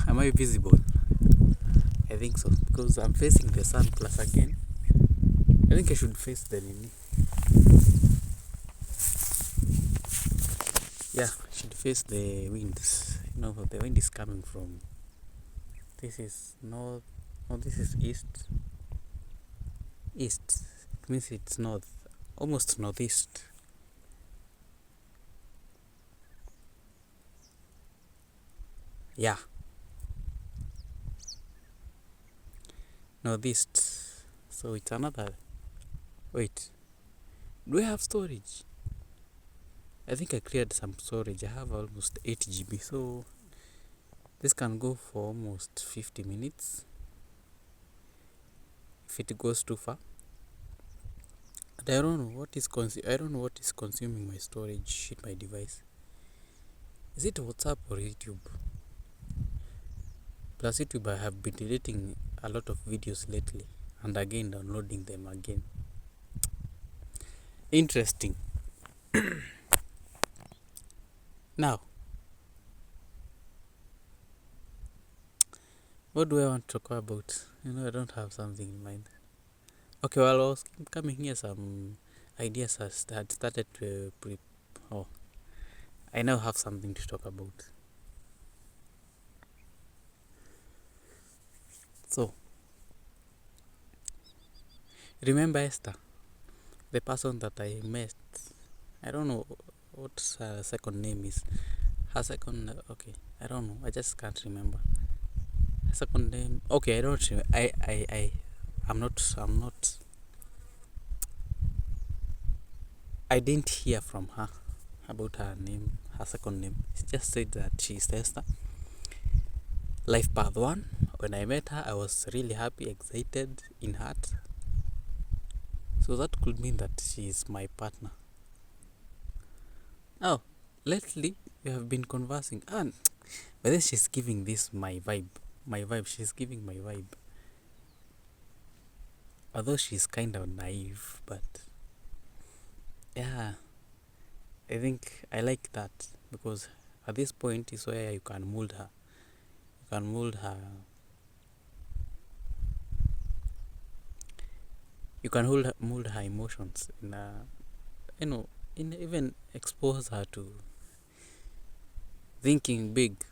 Am I visible? I think so because I'm facing the sun plus again. I think I should face the Nini. Yeah, I should face the winds. You know, the wind is coming from. This is north. No, this is east. East. It means it's north. Almost northeast. Yeah, northeast. So it's another. Wait, do I have storage? I think I cleared some storage. I have almost 8 GB. So this can go for almost 50 minutes if it goes too far. And I don't know what is consuming my storage in my device. Is it WhatsApp or YouTube? Plus YouTube, I have been deleting a lot of videos lately and again downloading them again. Interesting. Now, what do I want to talk about? I don't have something in mind. Okay, well, I was coming here, some ideas had started to oh, I now have something to talk about. So, remember Esther, the person that I met? I don't know what her second name is. Her second, okay, I don't know. I just can't remember. Her second name, okay, I don't. I'm not. I didn't hear from her about her name, her second name. She just said that she's Esther. Life path 1. When I met her, I was really happy, excited, in heart. So that could mean that she is my partner. Now, lately we have been conversing, and but then she's giving this my vibe. She's giving my vibe. Although she's kind of naive, but yeah, I think I like that because at this point is where you can mold her. You can mold her. You can mold her emotions in even expose her to thinking big.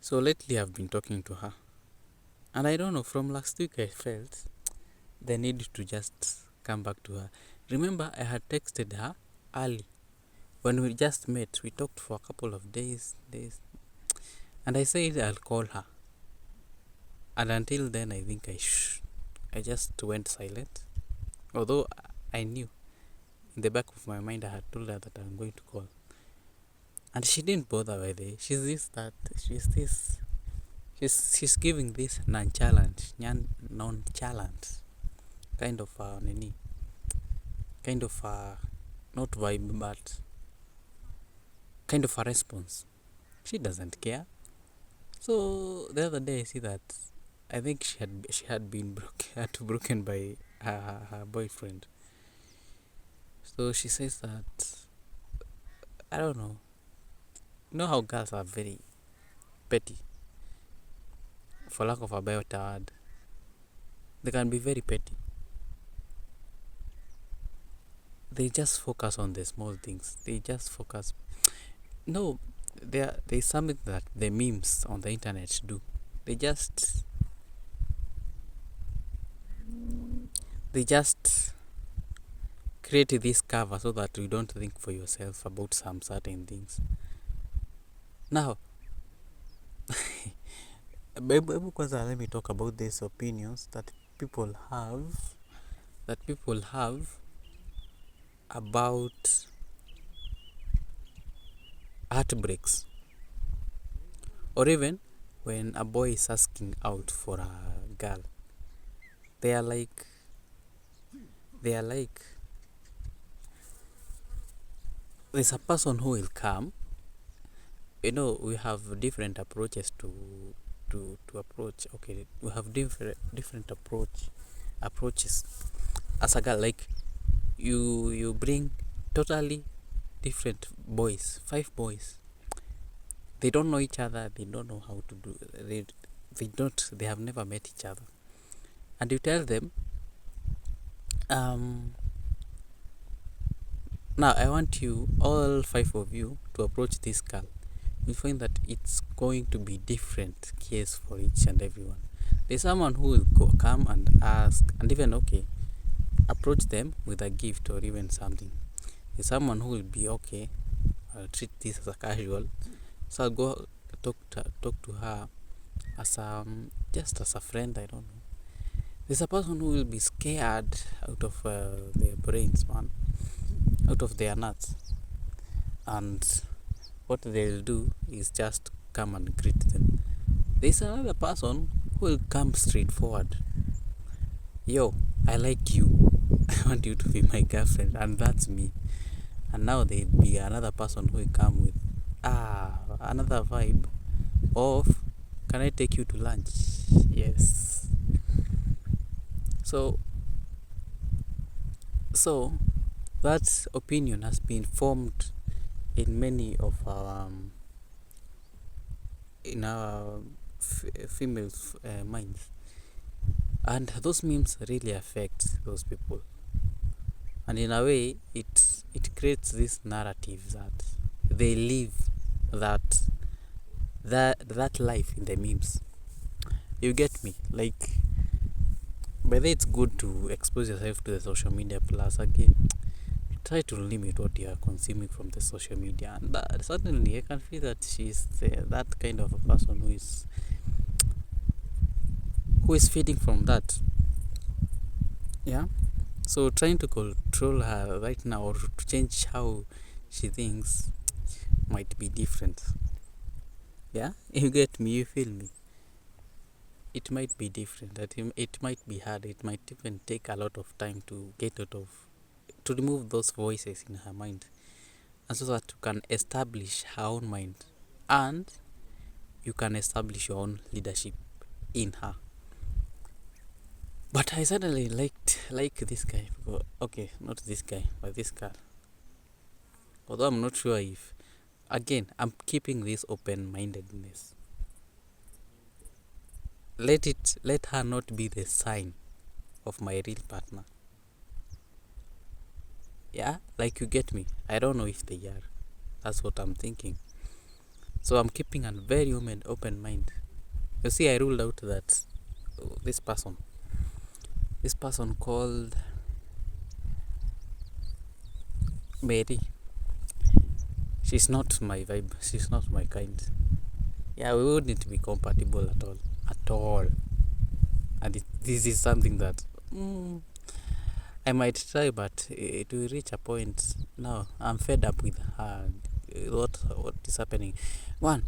So lately I've been talking to her, and I don't know, from last week I felt the need to just come back to her. Remember, I had texted her early when we just met. We talked for a couple of days, and I said I'll call her. And until then, I think I just went silent. Although I knew in the back of my mind I had told her that I'm going to call, and she didn't bother by the way. She's giving this nonchalant kind of kind of not vibe, but kind of a response. She doesn't care. So the other day I see that I think she had been broken by her boyfriend. So she says that, I don't know. You know how girls are very petty, for lack of a better word. They can be very petty. They just focus on the small things. They just focus. No, there's something that the memes on the internet do. They just create this cover so that you don't think for yourself about some certain things. Now, let me talk about these opinions that people have about heartbreaks, or even when a boy is asking out for a girl. They are like there's a person who will come. We have different approaches to approach. Okay, we have different approaches as a girl. Like you bring totally different boys, 5 boys. They don't know each other. They don't know how to do. They have never met each other. And you tell them, um, now I want you, all five of you, to approach this girl. You find that it's going to be different case for each and everyone. There's someone who will come and ask, and even approach them with a gift or even something. There's someone who will be okay. I'll treat this as a casual, so I'll go talk to her as just as a friend. I don't know. There's a person who will be scared out of their brains, man, out of their nuts, and what they'll do is just come and greet them. There's another person who will come straight forward. Yo, I like you. I want you to be my girlfriend, and that's me. And now there'll be another person who will come with another vibe of, can I take you to lunch? Yes. So that opinion has been formed in many of our female minds, and those memes really affect those people, and in a way it creates this narrative that they live that life in the memes. You get me? Like, by the way, it's good to expose yourself to the social media, plus again try to limit what you are consuming from the social media. And certainly I can feel that she's that kind of a person who is feeding from that. Yeah. So trying to control her right now or to change how she thinks might be different. Yeah, you get me, you feel me. It might be different. That it might be hard. It might even take a lot of time to to remove those voices in her mind, and so that you can establish her own mind, and you can establish your own leadership in her. But I suddenly like this guy. Okay, not this guy, but this girl. Although I'm not sure if, again, I'm keeping this open-mindedness. Let her not be the sign of my real partner. Yeah, like, you get me. I don't know if they are. That's what I'm thinking. So I'm keeping a very open mind. You see, I ruled out that this person called Mary, she's not my vibe. She's not my kind. Yeah, we wouldn't be compatible at all. And this is something that I might try, but it will reach a point. Now I'm fed up with her. What is happening? One,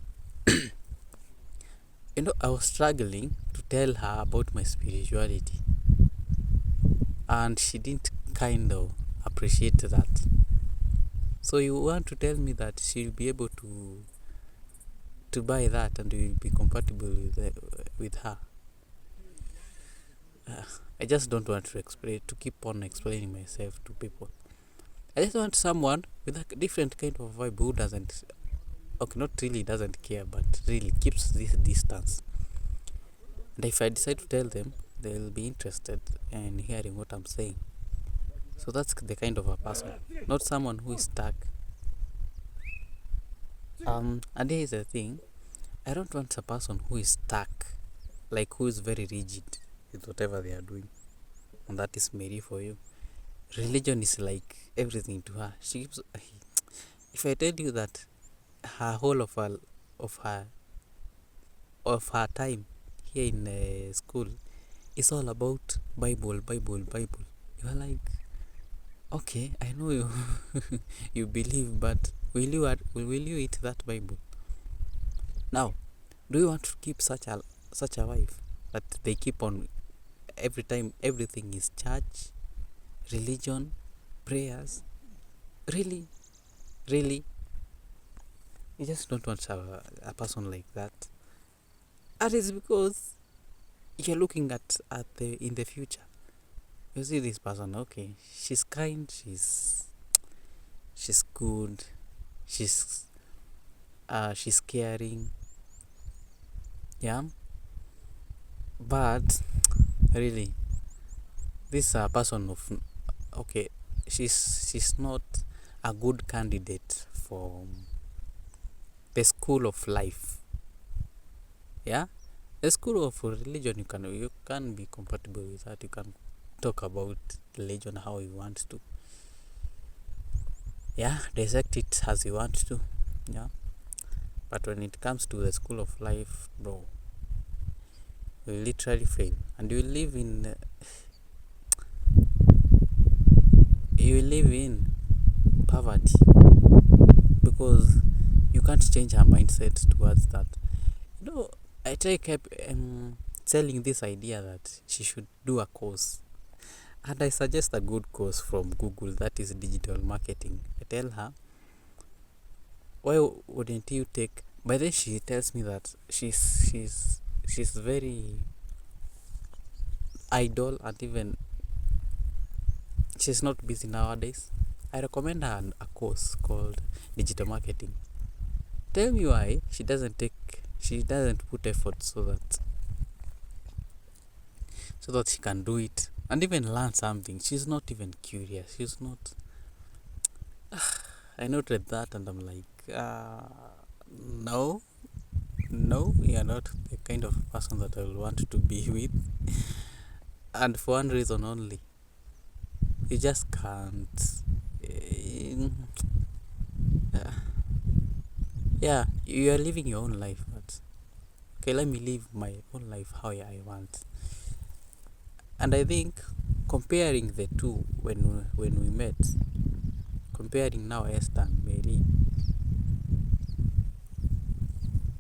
I was struggling to tell her about my spirituality, and she didn't kind of appreciate that. So you want to tell me that she'll be able to buy that and will be compatible with her? I just don't want to keep on explaining myself to people. I just want someone with a different kind of vibe who doesn't, okay, not really doesn't care, but really keeps this distance. And if I decide to tell them, they'll be interested in hearing what I'm saying. So that's the kind of a person, not someone who is stuck. And here is the thing, I don't want a person who is stuck, like who is very rigid with whatever they are doing. And that is Mary for you. Religion is like everything to her. She gives, if I tell you that her whole of her of her time here in school is all about Bible. You are like, okay, I know you you believe, but will you eat that Bible? Now, do you want to keep such a wife that they keep on every time everything is church, religion, prayers? Really? You just don't want a person like that. And it's because you're looking at the in the future. You see this person, okay, she's kind, she's good, she's she's caring, yeah. But really, this person of, okay, she's not a good candidate for the school of life, yeah. The school of religion, you can be compatible with that. You can talk about religion how you want to, yeah, dissect it as you want to, yeah. But when it comes to the school of life, bro, you will literally fail, and you live in poverty, because you can't change her mindset towards that. You know, I kept selling this idea that she should do a course, and I suggest a good course from Google, that is digital marketing. I tell her, why wouldn't you take? By then she tells me that she's very idle, and even she's not busy nowadays. I recommend her a course called digital marketing. Tell me why she doesn't put effort so that she can do it and even learn something. She's not even curious. She's not. I noted that, and I'm like, no, no, you're not the kind of person that I will want to be with. And for one reason only, you just can't. eh, Yeah, you are living your own life, but okay, let me live my own life how I want. And I think comparing the two, when we met, comparing now Esther and Mary,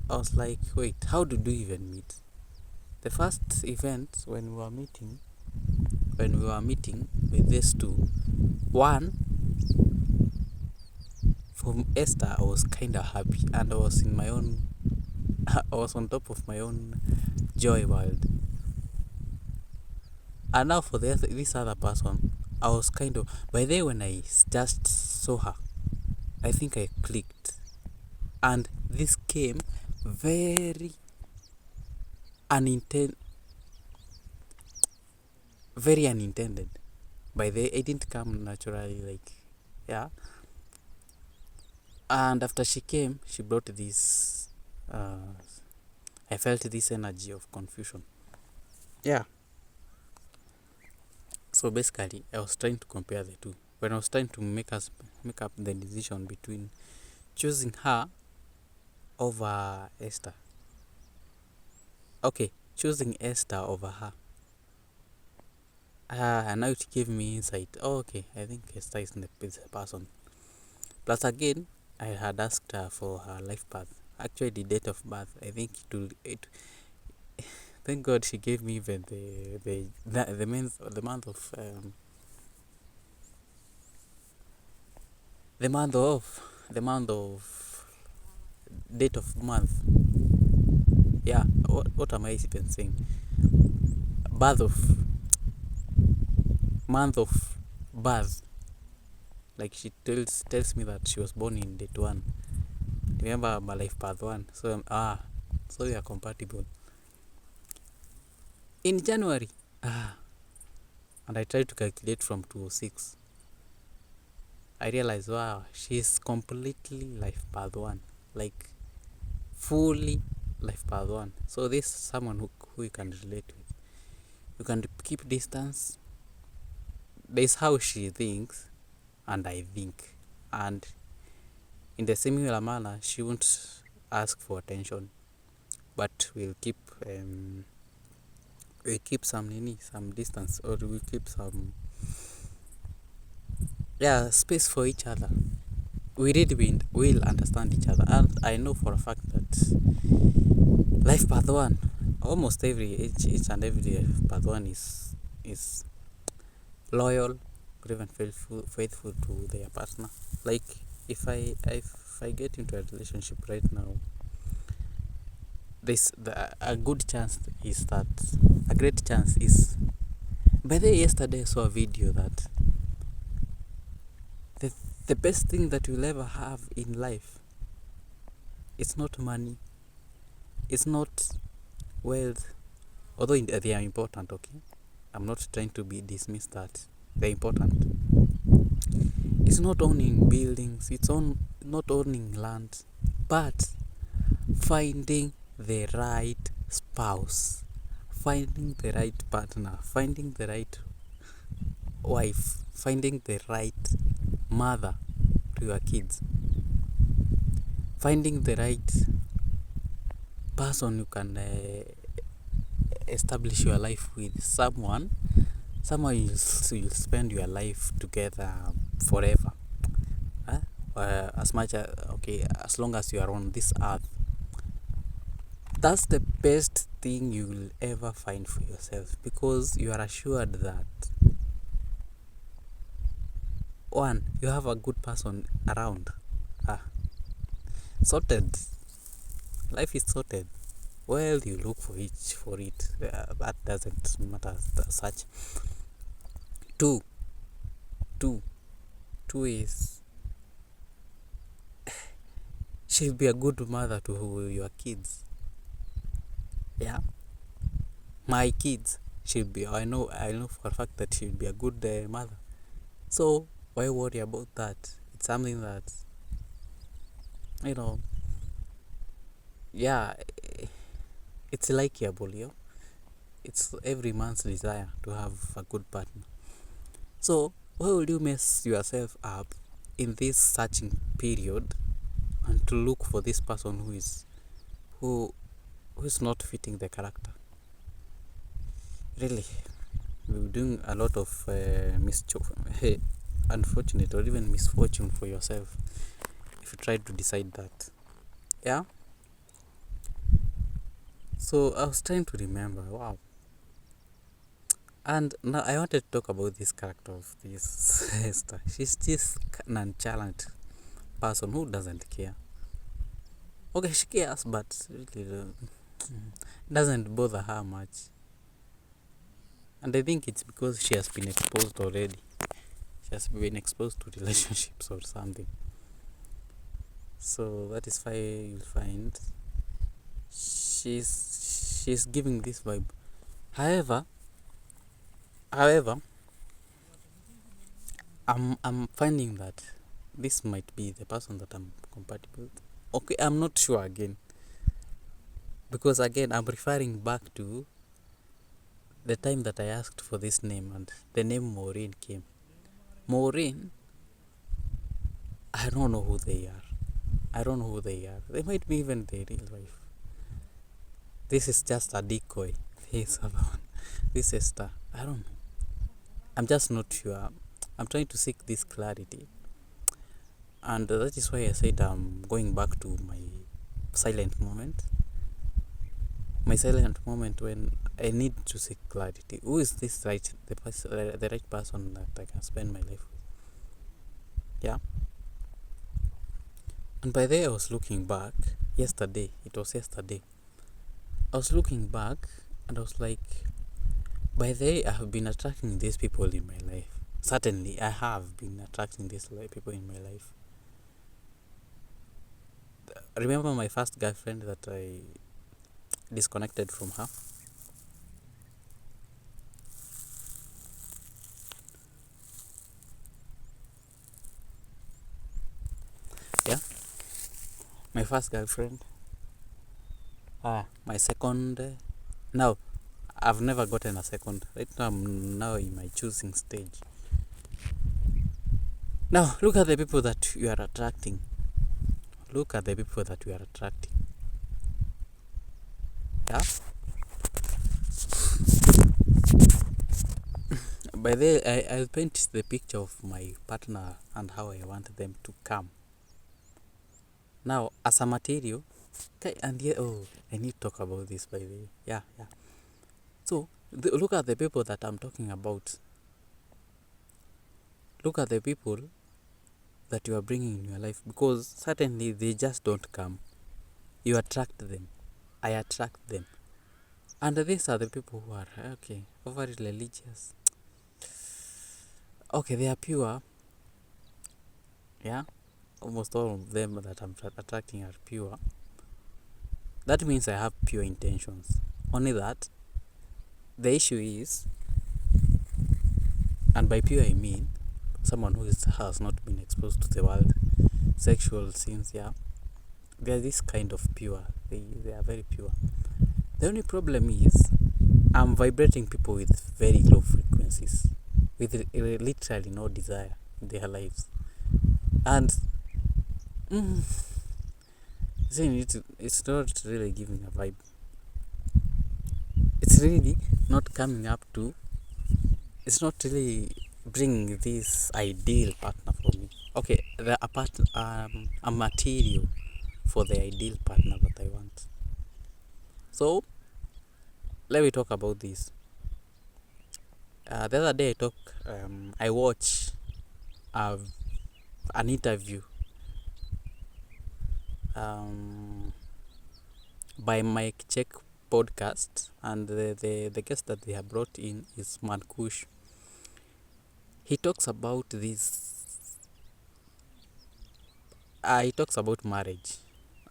I was like, wait, how did we even meet? The first event when we were meeting with these two, one, from Esther, I was kind of happy, and I was in my own, I was on top of my own joy world. And now for this other person, I was kind of, by the way, when I just saw her, I think I clicked. And this came very unintended. By the way, it didn't come naturally, like, yeah. And after she came, she brought this, I felt this energy of confusion. Yeah. So basically, I was trying to compare the two. When I was trying to make up the decision between choosing her over Esther. Okay, choosing Esther over her. And now it gave me insight. Oh, okay, I think Esther is the person. Plus, again, I had asked her for her life path. Actually, the date of birth. I think it. Thank God she gave me even the month of the month of date of month. Yeah, what am I even saying? Birth of month of birth. Like she tells me that she was born in date 1. Remember my life path 1. So we are compatible. In January. And I tried to calculate from 206. I realized, wow, she's completely life path 1. Like fully life path 1. So this is someone who you can relate with. You can keep distance. There's how she thinks and I think. And in the similar manner, she won't ask for attention, but we'll keep some distance, or we'll keep some space for each other. We really will understand each other, and I know for a fact that life path 1, almost each and every path 1 is loyal or even faithful to their partner. Like if I get into a relationship right now, a great chance is, by the way, yesterday I saw a video that the best thing that you'll ever have in life It's not money. It's not wealth. Although they are important, okay? I'm not trying to be dismiss that. They're important. It's not owning buildings, not owning land, but finding the right spouse, finding the right partner, finding the right wife, finding the right mother to your kids, finding the right person you can establish your life with, someone you'll spend your life together forever. As much as, okay, as long as you are on this earth. That's the best thing you will ever find for yourself, because you are assured that, one, you have a good person around. Sorted. Life is sorted. Well, you look for it. That doesn't matter as such. Two, two, two is, she'll be a good mother to your kids. Yeah, my kids. She'll be. I know for a fact that she'll be a good mother. So why worry about that? It's something that, you know. Yeah, it's likeable, yo. It's every man's desire to have a good partner. So why would you mess yourself up in this searching period and to look for this person who is not fitting the character? Really, you're doing a lot of unfortunate or even misfortune for yourself if you try to decide that. Yeah. So I was trying to remember. Wow. And now I wanted to talk about this character of this Esther. She's this nonchalant person who doesn't care. Okay, she cares, but really doesn't bother her much. And I think it's because she has been exposed already. She has been exposed to relationships or something. So that is why you'll find she's giving this vibe. However, I'm finding that this might be the person that I'm compatible with. Okay, I'm not sure again. Because again, I'm referring back to the time that I asked for this name and the name Maureen came. Maureen, I don't know who they are. They might be even the real life. This is just a decoy. This other one. This Esther. I don't know. I'm just not sure. I'm trying to seek this clarity. And that is why I said I'm going back to my silent moment. My silent moment when I need to seek clarity. Who is this the right person that I can spend my life with? Yeah. And by then I was looking back yesterday. It was yesterday. I was looking back and I was like, by the way, I have been attracting these people in my life. Certainly, I have been attracting these people in my life. Remember my first girlfriend that I disconnected from her? Yeah, my first girlfriend. My second. Now, I've never gotten a second. Right now, I'm now in my choosing stage. Now, look at the people that you are attracting. Look at the people that you are attracting. Yeah. By the way, I'll paint the picture of my partner and how I want them to come. Now, as a material, okay, and yeah, oh, I need to talk about this by the way. Yeah. So, look at the people that I'm talking about. Look at the people that you are bringing in your life, because certainly they just don't come. You attract them. I attract them. And these are the people who are, okay, overly religious. Okay, they are pure. Yeah. Almost all of them that I'm attracting are pure. that means I have pure intentions. Only that the issue is, and by pure I mean someone who has not been exposed to the world sexual scenes. Yeah, they are this kind of pure. They are very pure. The only problem is I'm vibrating people with very low frequencies, with literally no desire in their lives, and it's not really giving a vibe. It's really not coming up to. It's not really bringing this ideal partner for me. Okay, a material for the ideal partner that I want. So let me talk about this. The other day I watched an interview by Mike Check podcast, and the guest that they have brought in is Mankush. He talks about this. He talks about marriage.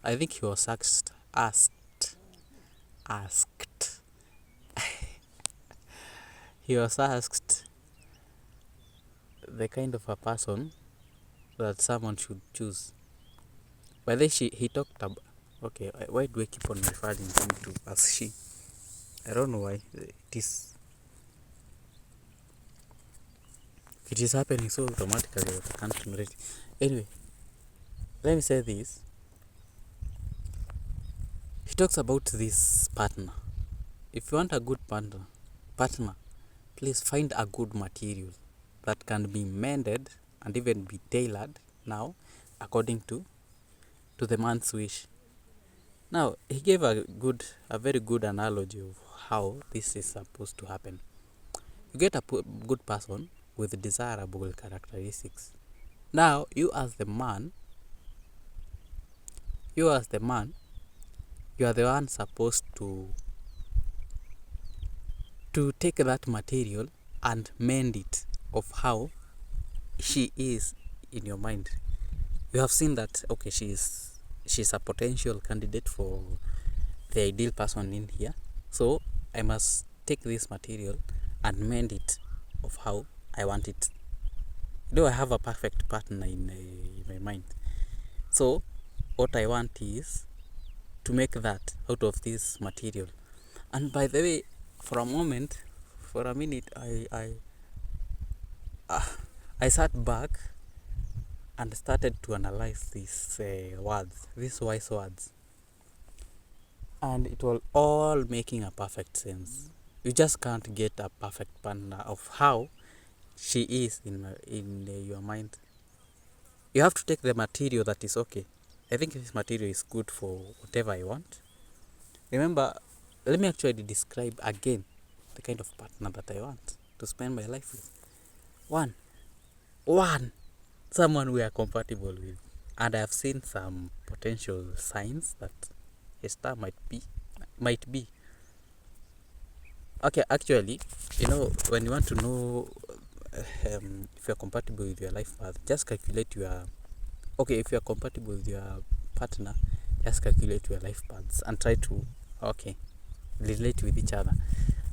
I think he was asked. He was asked the kind of a person that someone should choose. But then he talked about. Okay, why do I keep on referring him to as she? I don't know why it is happening so automatically that I can't tolerate it. Anyway, let me say this. He talks about this partner. If you want a good partner, please find a good material that can be mended and even be tailored now according to the man's wish. Now he gave a very good analogy of how this is supposed to happen. You get a good person with desirable characteristics. Now you as the man, you are the one supposed to take that material and mend it of how she is in your mind. You have seen that, okay, she's a potential candidate for the ideal person in here, so I must take this material and mend it of how I want it. Though I have a perfect partner in my mind, so what I want is to make that out of this material. And by the way, for a minute, I sat back and started to analyze these wise words, and it was all making a perfect sense. You just can't get a perfect partner of how she is in your mind. You have to take the material that is okay. I think this material is good for whatever I want. Remember, let me actually describe again the kind of partner that I want to spend my life with. One, someone we are compatible with. And I have seen some potential signs that a star might be. Okay, actually, when you want to know if you're compatible with your life path, just calculate if you're compatible with your partner, just calculate your life paths and try to, relate with each other.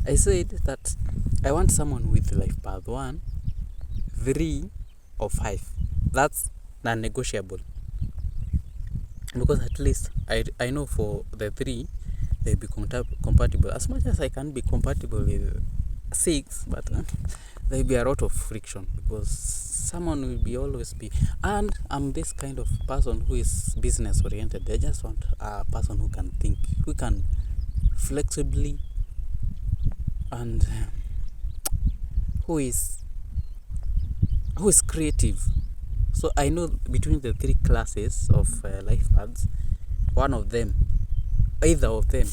I said that I want someone with life path 1, 3, or 5. That's non-negotiable. Because at least I know for the 3, they'll be compatible. As much as I can be compatible with 6, but there'll be a lot of friction because someone will always be. And I'm this kind of person who is business oriented. I just want a person who can think, who can flexibly, and who is creative. So I know between the 3 classes of life paths, one of them, either of them,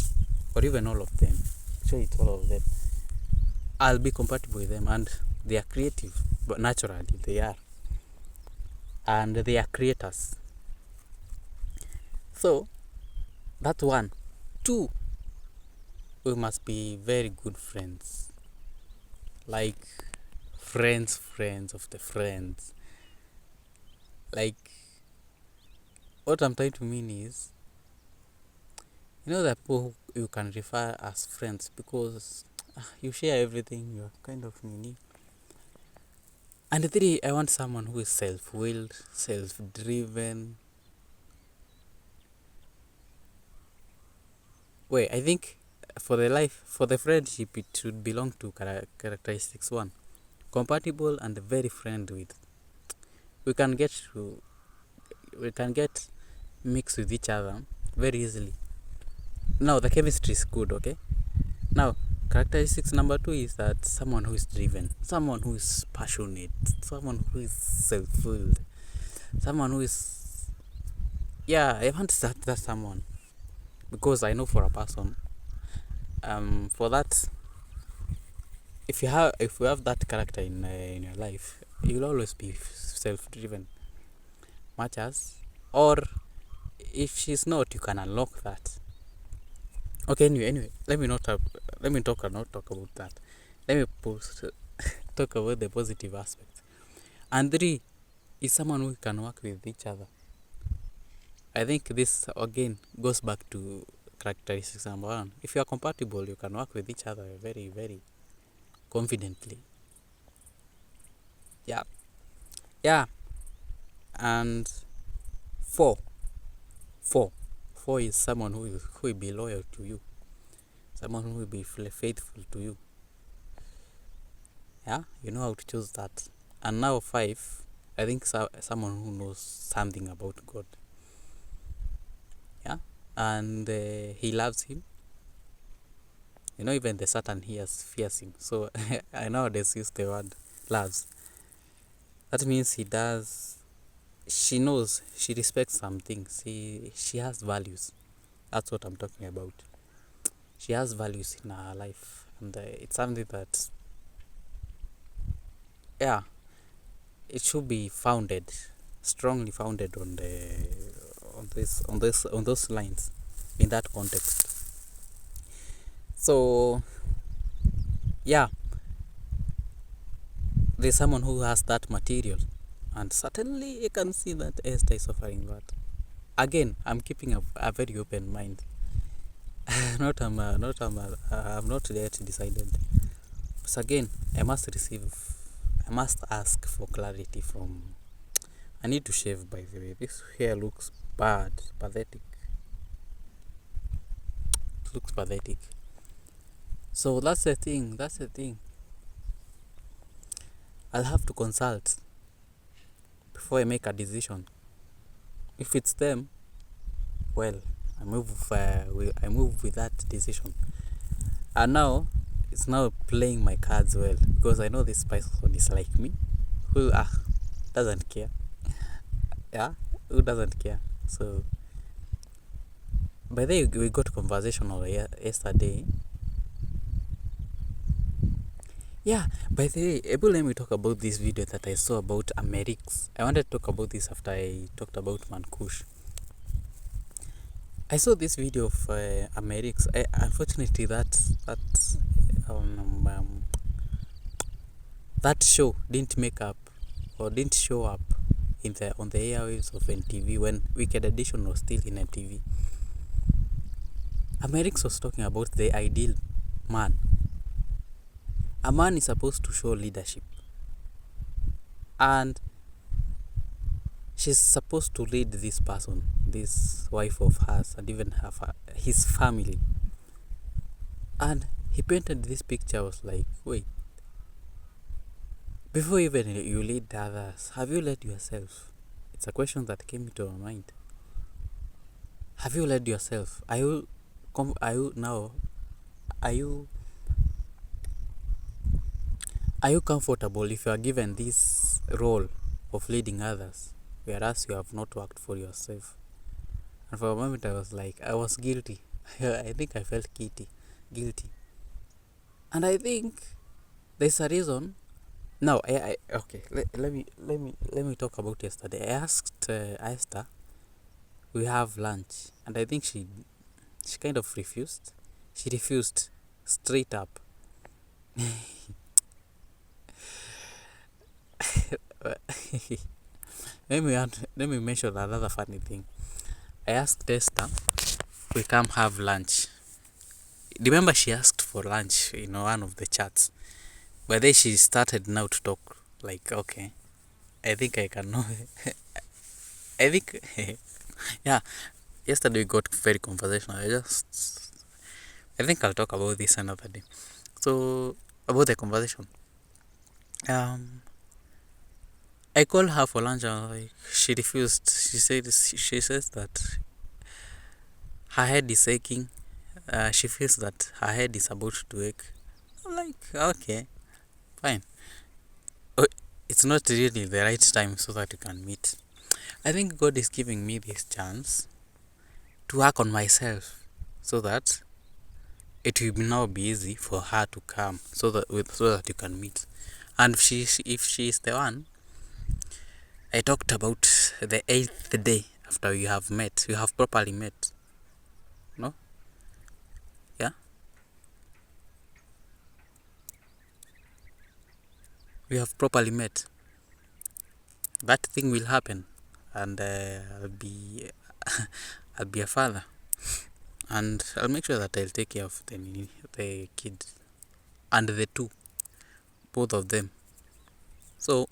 or even all of them, actually it's all of them, I'll be compatible with them, and they are creative, but naturally they are, and they are creators. So that's 1. 2, we must be very good friends, like friends of the friends. Like, what I'm trying to mean is, You know, the people who you can refer as friends because you share everything. You're kind of nini. And three, I want someone who is self-willed, self-driven. Wait, I think for the friendship, it should belong to characteristics. One, compatible and very friend with. We can get to, we can get mixed with each other very easily. Now the chemistry is good, okay? Now, characteristics number two is that someone who is driven, someone who is passionate, someone who is self-willed, someone who is, yeah, I want that someone because I know for a person, for that, if you have that character in your life, you'll always be self-driven, much as, or if she's not, you can unlock that. Okay, anyway, let me not talk about that. Let me talk about the positive aspect. And three is someone who can work with each other. I think this again goes back to characteristics number one. If you are compatible, you can work with each other very, very confidently. Yeah. Yeah. And four. Four. Four is someone who will be loyal to you. Someone who will be faithful to you. Yeah, you know how to choose that. And now five, I think someone who knows something about God. Yeah, and he loves him. You know, even the Satan fears him. So I nowadays use the word loves. That means he does. She knows. She respects some things. She has values. That's what I'm talking about. She has values in her life, and it's something that, yeah, it should be founded, strongly founded on those lines, in that context. So yeah, there's someone who has that material, and certainly you can see that Esther is suffering. But again, I'm keeping a very open mind. I'm not yet decided. So again, I must ask for clarity from. I need to shave, by the way. This hair looks bad, pathetic. It looks pathetic. So that's the thing. I'll have to consult before I make a decision. If it's them, well, I move with that decision. And now it's now playing my cards well because I know this person is like me, who doesn't care. Yeah, who doesn't care? So by the way, we got conversational yesterday. Yeah, by the way, let me talk about this video that I saw about Amerix. I wanted to talk about this after I talked about Mankush. I saw this video of Amerix. Unfortunately, that show didn't make up or didn't show up on the airwaves of NTV when Wicked Edition was still in NTV. Amerix was talking about the ideal man. A man is supposed to show leadership, and she's supposed to lead this person, this wife of hers, and even his family. And he painted this picture. I was like, wait, before even you lead others, have you led yourself? It's a question that came into my mind. Have you led yourself? Are you comfortable if you are given this role of leading others, whereas you have not worked for yourself? And for a moment I was like, I was guilty. I think I felt guilty. And I think there's a reason. Now, okay. Let me talk about yesterday. I asked Esther, we have lunch, and I think she kind of refused. She refused straight up. Let me mention another funny thing. I asked Esther, we come have lunch. Remember, she asked for lunch in one of the chats. But then she started now to talk. Like, okay, I think I can know. I think, yeah. Yesterday we got very conversational. I think I'll talk about this another day. So about the conversation, um, I called her for lunch and like she refused. She says that her head is aching. She feels that her head is about to ache. I'm like, okay, fine. Oh, it's not really the right time so that you can meet. I think God is giving me this chance to work on myself so that it will now be easy for her to come so that you can meet. And if she is the one, I talked about the 8th day after you have met, you have properly met. No? Yeah? We have properly met. That thing will happen, and I'll be I'll be a father, and I'll make sure that I'll take care of the kid and the two, both of them. So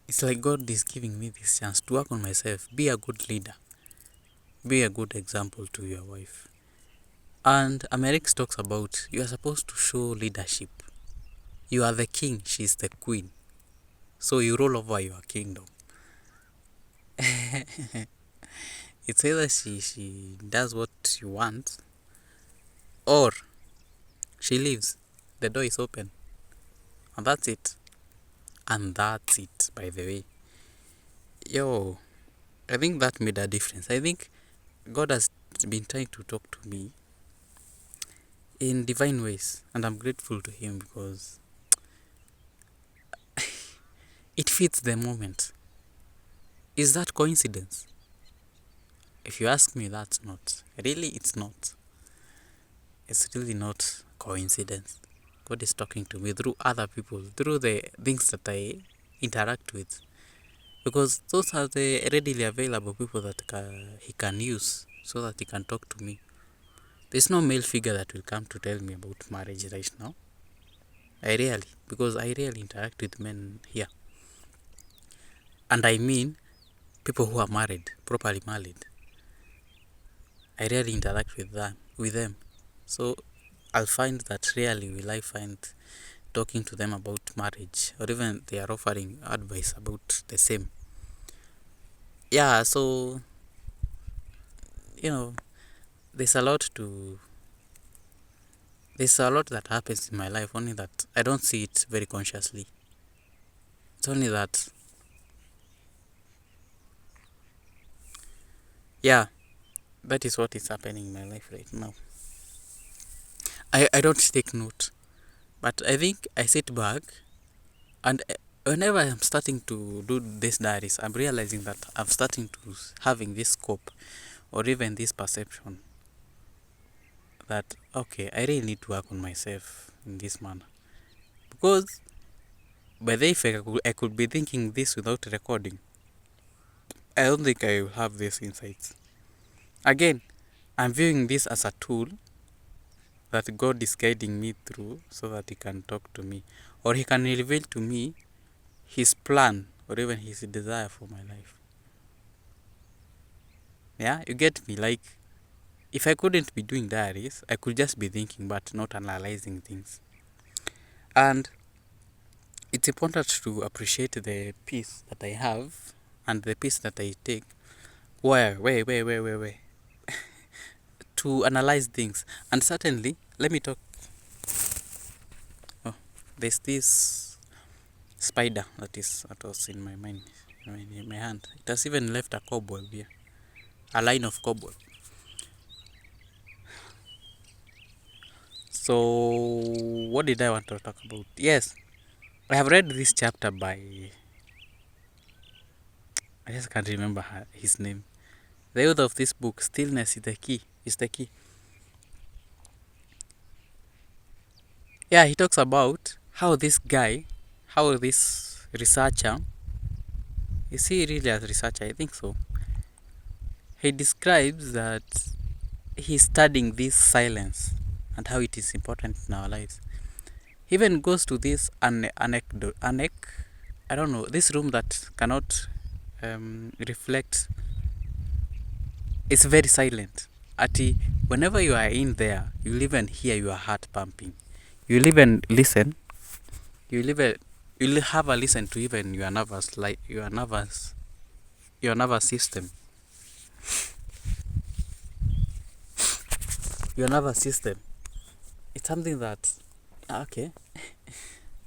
it's like God is giving me this chance to work on myself, be a good leader, be a good example to your wife. And Amerix talks about you are supposed to show leadership. You are the king, she's the queen. So you rule over your kingdom. It's either she does what you want or she leaves. The door is open. And that's it. And that's it, by the way. Yo, I think that made a difference. I think God has been trying to talk to me in divine ways. And I'm grateful to Him because it fits the moment. Is that coincidence? If you ask me, that's not. Really, it's not. It's really not coincidence. God is talking to me through other people, through the things that I interact with. Because those are the readily available people that He can use so that He can talk to me. There's no male figure that will come to tell me about marriage right now. Because I rarely interact with men here. And I mean people who are married, properly married. I rarely interact with them. So I'll find that rarely will I find talking to them about marriage or even they are offering advice about the same. Yeah, so you know, there's a lot that happens in my life, only that I don't see it very consciously. It's only that, yeah, that is what is happening in my life right now. I don't take note, but I think I sit back and whenever I'm starting to do these diaries, I'm realizing that I'm starting to having this scope or even this perception that, okay, I really need to work on myself in this manner. Because by the effect, I could be thinking this without recording. I don't think I will have these insights. Again, I'm viewing this as a tool that God is guiding me through so that He can talk to me or He can reveal to me His plan or even His desire for my life. Yeah, you get me? Like, if I couldn't be doing diaries, I could just be thinking but not analyzing things. And it's important to appreciate the peace that I have and the peace that I take. Where? To analyze things. And certainly, let me talk. Oh, there's this spider that was in my mind, in my hand. It has even left a cobweb here, a line of cobweb. So, what did I want to talk about? Yes, I have read this chapter by, I just can't remember his name. The author of this book, Stillness is the Key. Is the key. Yeah, he talks about how this researcher, is he really a researcher? I think so. He describes that he's studying this silence and how it is important in our lives. He even goes to this I don't know, this room that cannot reflect. It's very silent. Ati, whenever you are in there, you'll even hear your heart pumping. You'll even listen. You'll have a listen to even your nervous system. Your nervous system. It's something that, okay,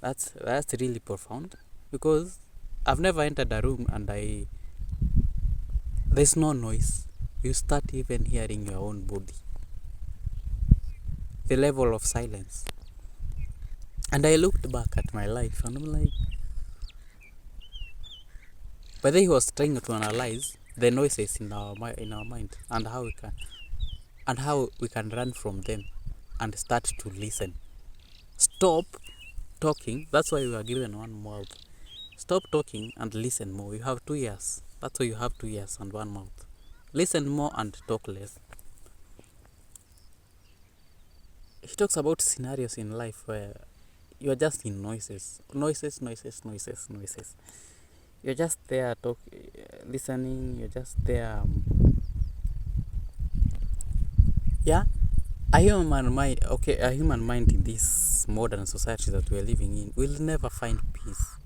that's really profound, because I've never entered a room and there's no noise. You start even hearing your own body. The level of silence. And I looked back at my life and I'm like, but then he was trying to analyze the noises in our mind, and how we can run from them and start to listen. Stop talking. That's why we are given one mouth. Stop talking and listen more. You have 2 ears. That's why you have 2 ears and one mouth. Listen more and talk less. He talks about scenarios in life where you're just in noises. You're just there listening. You're just there. Yeah, a human mind in this modern society that we're living in will never find peace.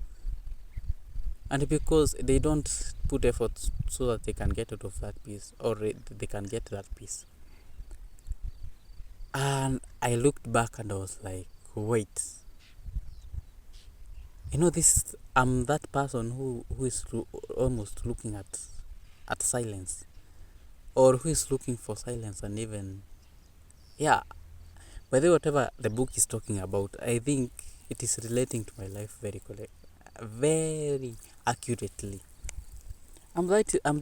And because they don't put effort so that they can get out of that peace, or they can get that peace. And I looked back and I was like, wait. I'm that person who is almost looking at silence, or who is looking for silence, and even, yeah, by the way, whatever the book is talking about, I think it is relating to my life very accurately. I'm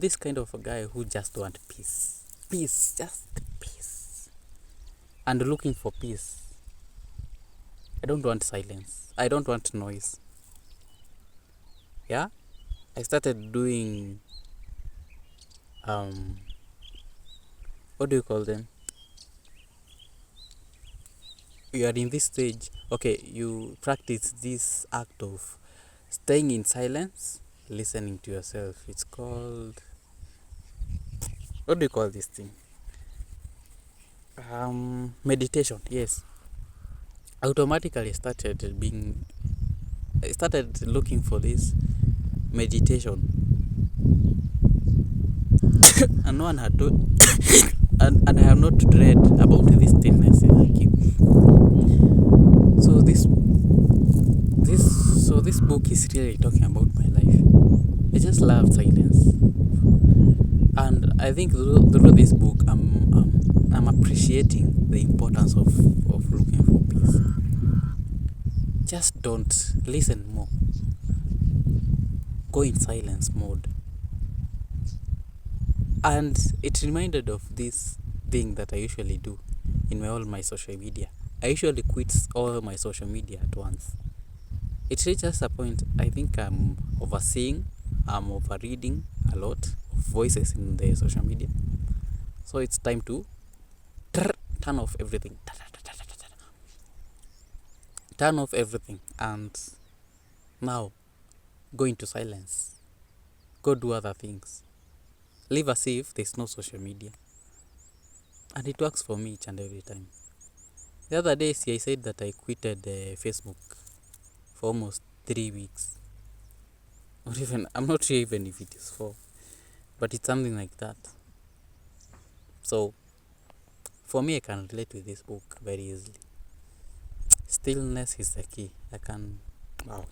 this kind of a guy who just want peace, just peace, and looking for peace. I don't want silence. I don't want noise. Yeah, I started doing what do you call them? You are in this stage. Okay, you practice this act of staying in silence, listening to yourself. It's called, what do you call this thing? Meditation. Yes. Automatically I started looking for this meditation, and no one had to and I have not read about this stillness like you. So this book is really talking about my life. I just love silence, and I think through this book I'm appreciating the importance of looking for peace. Just don't listen more. Go in silence mode. And it reminded of this thing that I usually do in all my social media. I usually quit all my social media at once. It reaches a point, I think I'm overseeing, I'm overreading a lot of voices in the social media. So it's time to turn off everything. Turn off everything, and now go into silence. Go do other things. Live as if there's no social media. And it works for me each and every time. The other day, I said that I quitted Facebook for almost 3 weeks. Or even, I'm not sure even if it is 4. But it's something like that. So, for me, I can relate with this book very easily. Stillness is the key. Wow.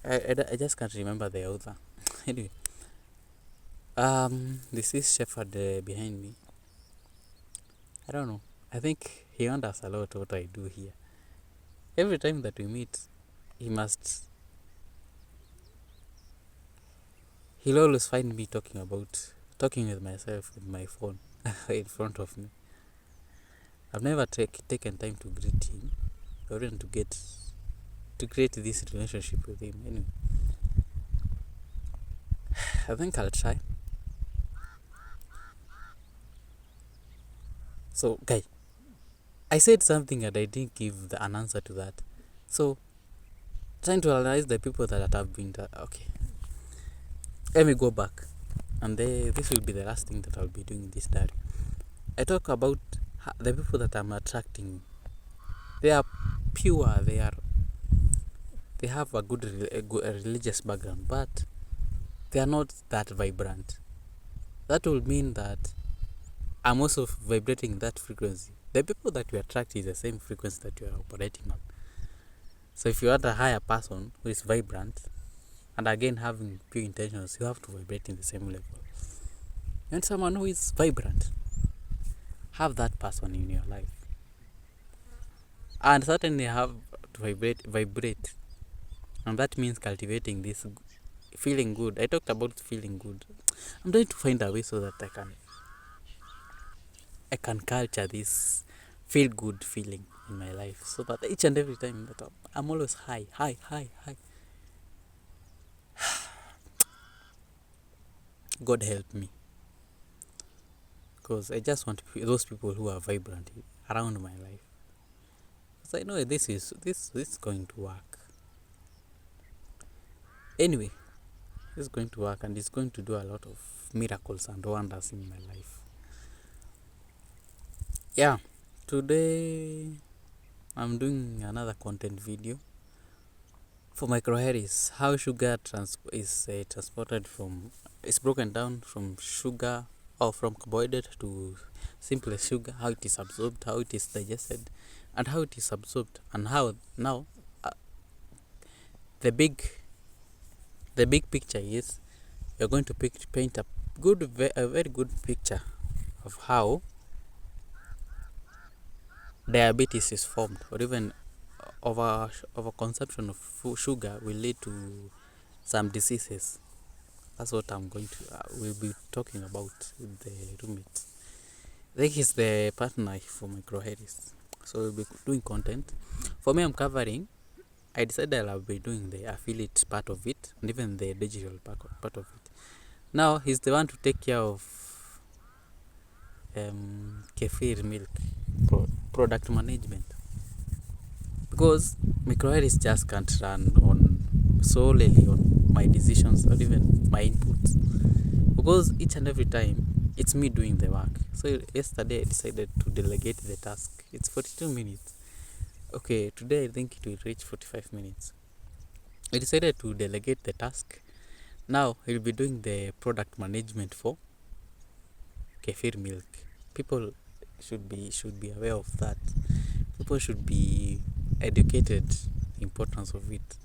I just can't remember the author. Anyway. This is Shepherd behind me. I don't know. I think he wonders a lot what I do here. Every time that we meet, he'll always find me talking with myself with my phone in front of me. I've never taken time to greet him, or even to create this relationship with him. Anyway, I think I'll try. So, guy, I said something and I didn't give an answer to that. So, trying to analyze the people that have been okay. Let me go back, and this will be the last thing that I'll be doing in this diary. I talk about the people that I'm attracting. They are pure. They have a good religious background, but they are not that vibrant. That will mean that I'm also vibrating that frequency. The people that you attract is the same frequency that you are operating on. So if you want a higher person who is vibrant and again having pure intentions, you have to vibrate in the same level. And someone who is vibrant, have that person in your life. And certainly have to vibrate. And that means cultivating this feeling good. I talked about feeling good. I'm trying to find a way so that I can culture this feel good feeling in my life, so that each and every time that I'm always high. God help me, because I just want those people who are vibrant around my life, because I know this is going to work. Anyway, it's going to work, and it's going to do a lot of miracles and wonders in my life. Yeah, today I'm doing another content video for microherries. How sugar is transported from, is broken down from sugar or from carbohydrate to simple sugar, how it is absorbed, how it is digested, and how it is absorbed, and how now the big picture is you're going to paint a very good picture of how diabetes is formed, or even over consumption of sugar will lead to some diseases. That's what I'm going to we'll be talking about with the roommates. I think he's the partner for microherries, so we'll be doing content. For me, I'm covering. I decided I'll be doing the affiliate part of it and even the digital part of it. Now he's the one to take care of kefir milk product management, because microherries just can't run on solely on my decisions or even my inputs, because each and every time it's me doing the work. So yesterday I decided to delegate the task. It's 42 minutes. Okay, today I think it will reach 45 minutes. I decided to delegate the task. Now he'll be doing the product management for kefir milk. People should be aware of that. People should be educated the importance of it.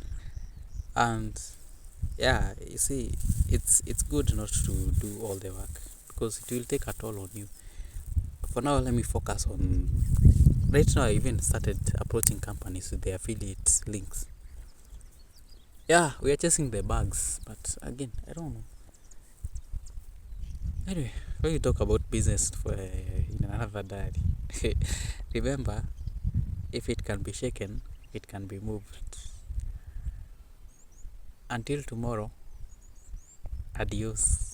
And yeah, you see, it's good not to do all the work, because it will take a toll on you. For now, let me focus on, right now I even started approaching companies with their affiliate links. Yeah, we are chasing the bugs, but again, I don't know. Anyway, when we talk about business for in another diary, remember, if it can be shaken, it can be moved. Until tomorrow, adios.